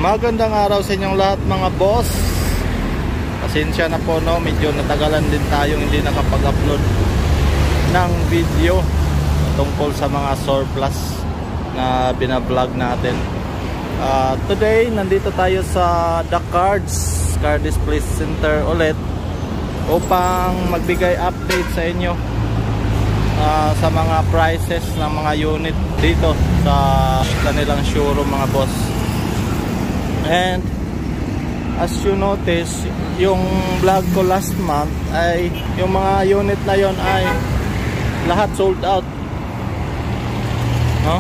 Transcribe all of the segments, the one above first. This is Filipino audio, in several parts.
Magandang araw sa inyong lahat mga boss. Pasensya na po no, medyo natagalan din tayong hindi nakapag-upload ng video tungkol sa mga surplus na binablog natin. Today, nandito tayo sa The Cards Car Display Center ulit upang magbigay update sa inyo sa mga prices ng mga unit dito sa kanilang showroom mga boss. And as you notice, yung vlog ko last month ay yung mga unit na yon ay lahat sold out, no?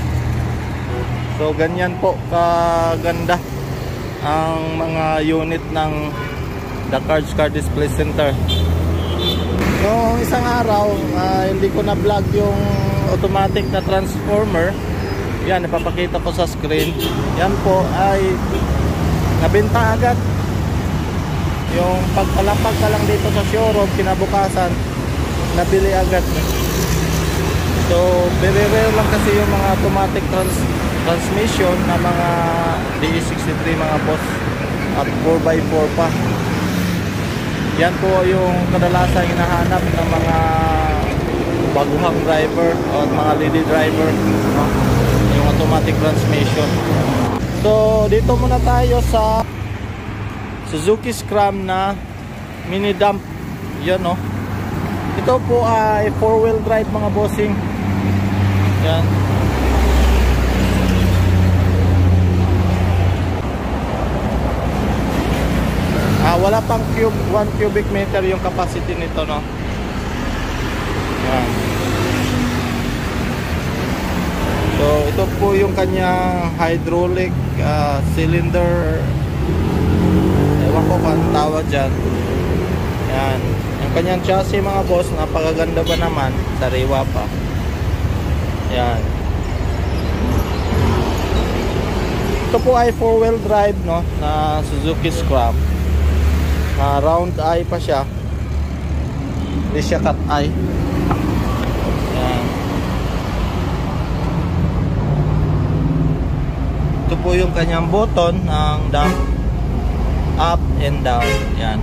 So ganyan po kaganda ang mga unit ng The Cards Car Display Center. Noong isang araw, hindi ko na vlog yung automatic na transformer. Yan, ipapakita ko sa screen. Yan po ay nabenta agad. Yung pagpalapag ka lang dito sa showroom, kinabukasan nabili agad. So very rare lang kasi yung mga automatic transmission na mga DE63 mga boss, at 4x4 pa. Yan po yung kadalasan hinahanap ng mga baguhang driver o mga lady driver, no? Yung automatic transmission. So dito muna tayo sa Suzuki Scram na mini dump. Yan, no? Ito po ay 4-wheel drive mga bossing. Yan. Wala pang 1 cubic meter yung capacity nito, no? Yan. So ito po yung kanyang hydraulic cylinder, ewan ko kung tawag dyan. Yan. Yung kanyang chassis mga boss, napakaganda ba naman, sariwa pa. Yan. Ito po ay 4-wheel drive, no, na Suzuki Scram. Round eye pa siya, hindi siya cut eye. Yan. Ito po yung kanyang button ng dump, up and down. Yan.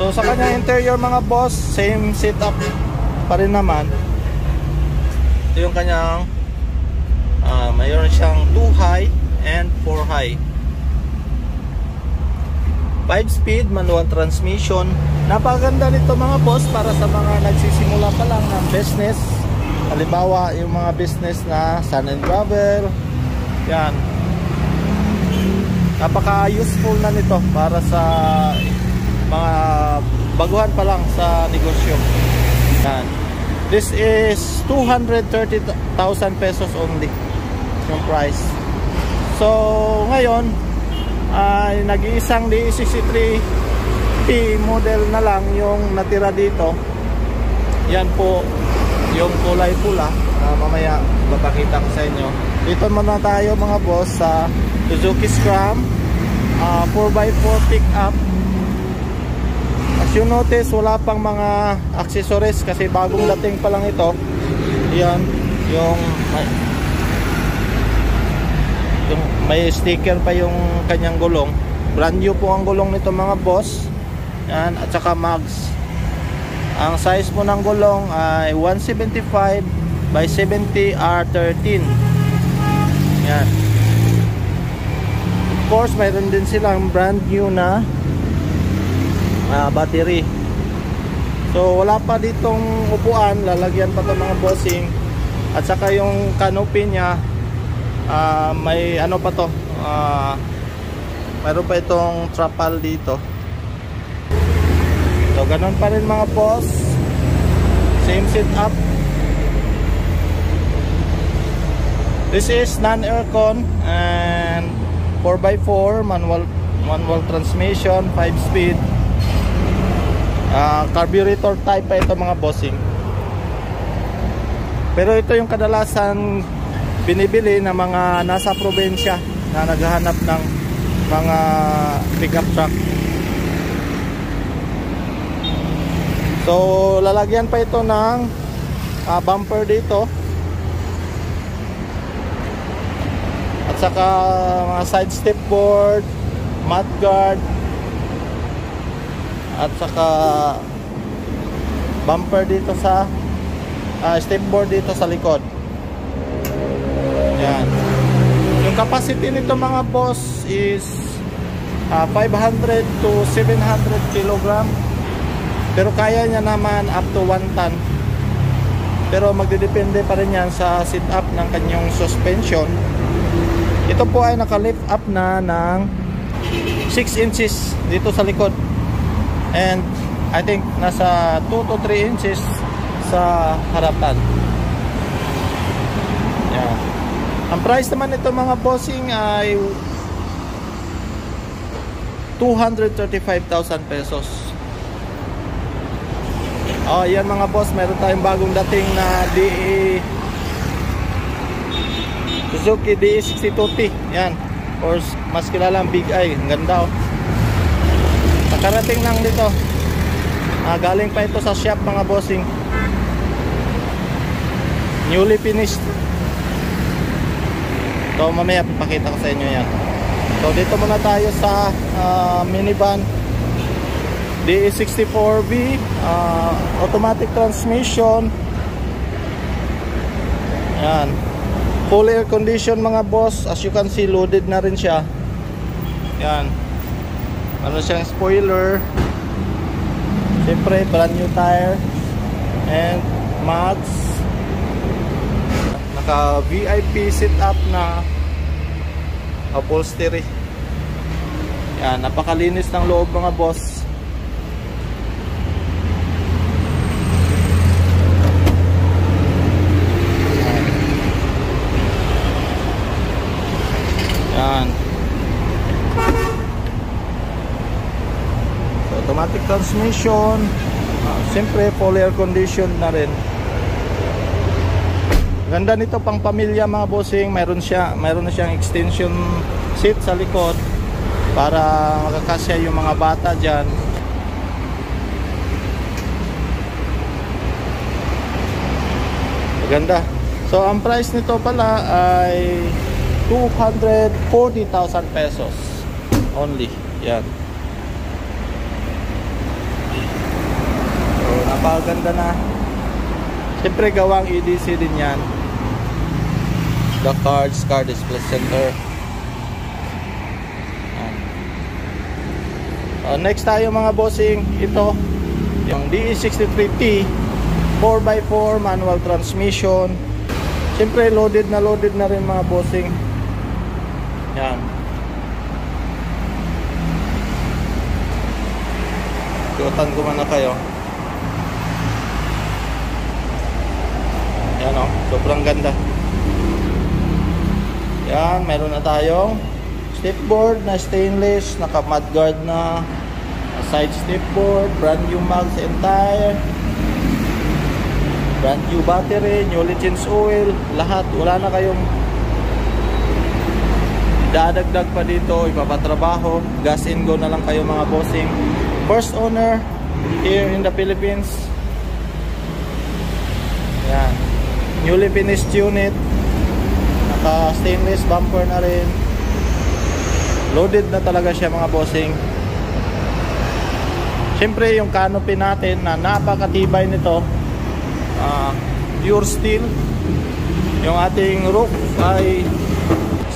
So sa kanyang interior mga boss, same setup pa rin naman. Ito yung kanyang mayroon siyang 2 high and 4 high. 5-speed manual transmission. Napakaganda nito mga boss para sa mga nagsisimula pa lang ng business. Halimbawa yung mga business na sun and gravel. Yan. Napaka-useful na nito para sa mga baguhan pa lang sa negosyo. Yan. This is 230,000 pesos only yung price. So ngayon ay nag-iisang DE63 P model na lang yung natira dito. Yan po yung kulay pula na mamaya papakita ko sa inyo. Dito muna tayo mga boss sa Suzuki Scram 4x4 pickup. As you notice, wala pang mga accessories kasi bagong dating pa lang ito. Yan yung may sticker pa yung kanyang gulong. Brand new po ang gulong nito mga boss. Yan, at saka mags. Ang size po ng gulong ay 175 by 70 R13. Yan. Of course, mayroon din silang brand new na battery. So wala pa ditong upuan, lalagyan pa to mga bossing. At saka yung canopy niya, may ano pa to, mayroon pa itong trapal dito. So ganun pa rin mga boss, same setup. This is non-aircon and 4x4 manual transmission, 5-speed, carburetor type pa ito mga bossing. Pero ito yung kadalasan binibili ng mga nasa probinsya na naghahanap ng mga pickup truck. So lalagyan pa ito ng bumper dito. At saka mga side step board, mud guard, at saka bumper dito sa step board dito sa likod. Yan. Yung capacity nito mga boss is 500 to 700 kilogram, pero kaya niya naman up to 1 ton. Pero magdedepende pa rin yan sa sit up ng kanyang suspension. Ito po ay naka-lift up na ng 6 inches dito sa likod, and I think nasa 2 to 3 inches sa harapan. Yan. Ang price naman nito mga bossing ay 235,000 pesos. Oh, yan mga boss, meron tayong bagong dating na Suzuki DE62T. Yan, or mas kilalang Big Eye. Ang ganda, oh. Nakarating lang dito. Galing pa ito sa shop mga bossing. Newly finished. So mamaya papakita ko sa inyo yan. So dito muna tayo sa minivan DE64V, automatic transmission. Yan, full air condition mga boss. As you can see, loaded na rin siya. Yan, ano siyang spoiler, siyempre brand new tire and mats. Naka VIP sit up na upholstery. Yan, napakalinis ng loob mga boss. Yan. So, automatic transmission. Siyempre full air condition na rin. Ganda nito pang pamilya mga bossing. Mayroon na siyang extension seat sa likod para makakasya yung mga bata dyan. Ganda. So ang price nito pala ay 240,000 pesos only. Yan. So napakaganda na. Siyempre gawang EDC din yan. The Cards Car Display Center. Next tayo mga bossing, ito yung DE63T 4x4 manual transmission. Siyempre loaded na rin mga bossing. Yan. Ikutan ko muna kayo. Yan, oh, sobrang ganda. Yan, meron na tayong stepboard na stainless, naka mudguard na side stepboard, brand new mags and tire, brand new battery, newly changed oil, lahat. Wala na kayong dadagdag pa dito, ipapatrabaho. Gas and go na lang kayo mga bossing. First owner here in the Philippines. Yan, newly finished unit, naka stainless bumper na rin. Loaded na talaga siya mga bossing. Siyempre yung canopy natin na napakatibay nito, pure steel. Yung ating roof ay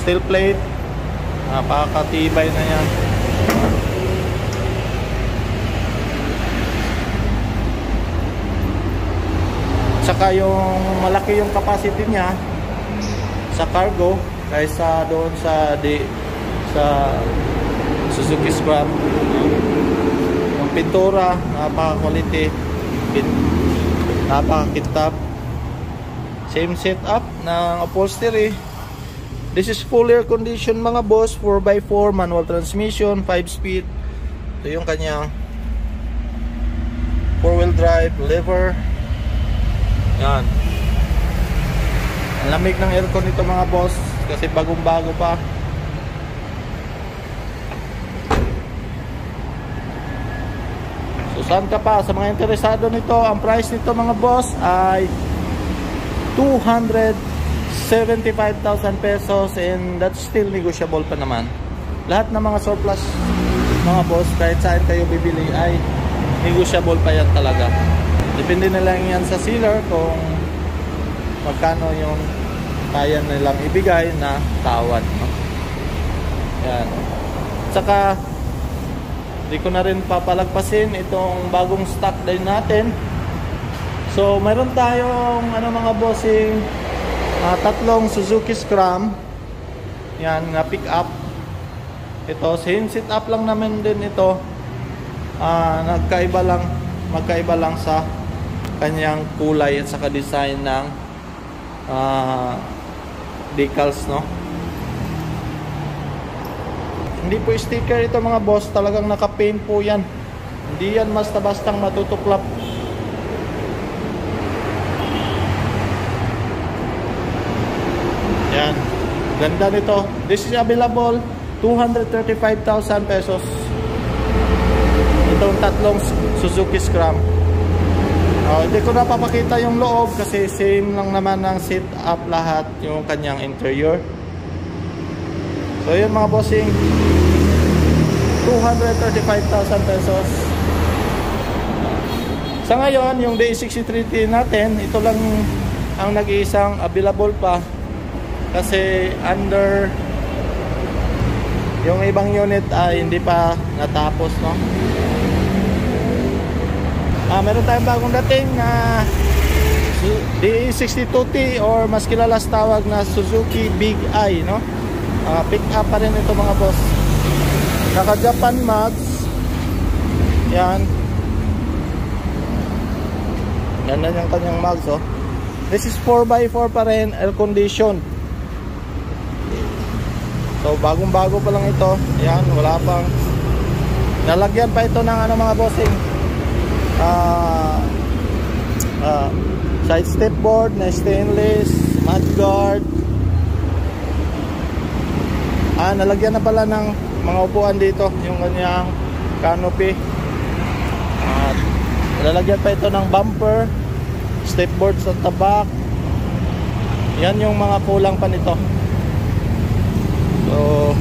steel plate. Napakatibay na yan. Saka yung malaki yung capacity niya sa cargo kaysa doon sa Suzuki Scrap. Yung pintura napaka-quality, napaka-kintab. Same setup ng upholstery. This is full air condition mga boss, 4x4 manual transmission, 5-speed. Ito yung kanyang 4-wheel drive lever. Yan. Ang lamig ng aircon nito mga boss kasi bagong-bago pa. So saan ka pa? Sa mga interesado nito, ang price nito mga boss ay 270,000 75,000 pesos, and that's still negotiable pa naman. Lahat ng mga surplus, mga boss, kahit saan kayo bibili ay negotiable pa yan talaga. Depende na lang yan sa seller kung magkano yung kaya nilang ibigay na tawad, no? Yan. Saka di ko na rin papalagpasin itong bagong stock din natin. So mayroon tayong mga bossing, tatlong Suzuki Scram. Yan, na pick up. Ito, same sit up lang naman din ito. Magkaiba lang sa kanyang kulay at saka design ng decals, no? Hindi po sticker ito, mga boss, talagang naka-paint po yan. Hindi yan basta-bastang matutuklap. Yan, ganda nito. This is available 235,000 pesos. Itong tatlong Suzuki Scram. Hindi ko na papakita yung loob kasi same lang naman ng sit up lahat yung kanyang interior. So yun, mga bossing, 235,000 pesos. Sa ngayon, yung DA63T natin, ito lang ang nag-iisang available pa kasi under yung ibang unit ay hindi pa natapos, no? Meron tayong bagong dating na DA62T or mas kilala sa tawag na Suzuki Big I, no? Pick up pa rin ito, mga boss. Naka Japan mags. Yan. Ganda yung kanyang mags, oh. This is 4x4 pa rin, air condition. So bagong-bago pa lang ito. Yan, wala pang nalagyan pa ito ng mga bossing, side step board na stainless, mudguard. Nalagyan na pala ng mga upuan dito, yung kanyang canopy. Lalagyan pa ito ng bumper, step board sa tabak. Yan yung mga kulang pa nito. So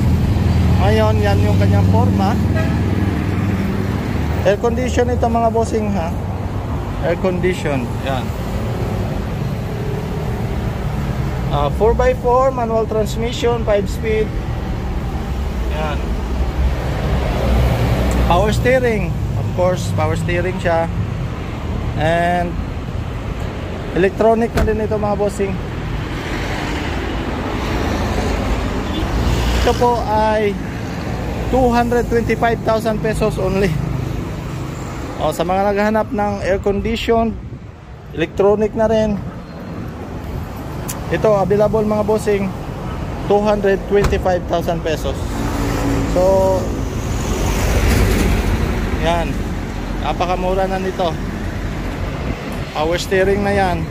ngayon, yan yung kanyang forma. Air condition ito, mga bossing, ha. Air condition. Yan. 4x4 manual transmission, 5 speed. Yan. Power steering. Of course, power steering siya. And electronic na din ito, mga bossing. Ito po ay 225,000 pesos only. Sa mga naghahanap ng air condition, electronic na rin, ito available, mga bossing, 225,000 pesos. So yan, napakamura na nito. Power steering na yan.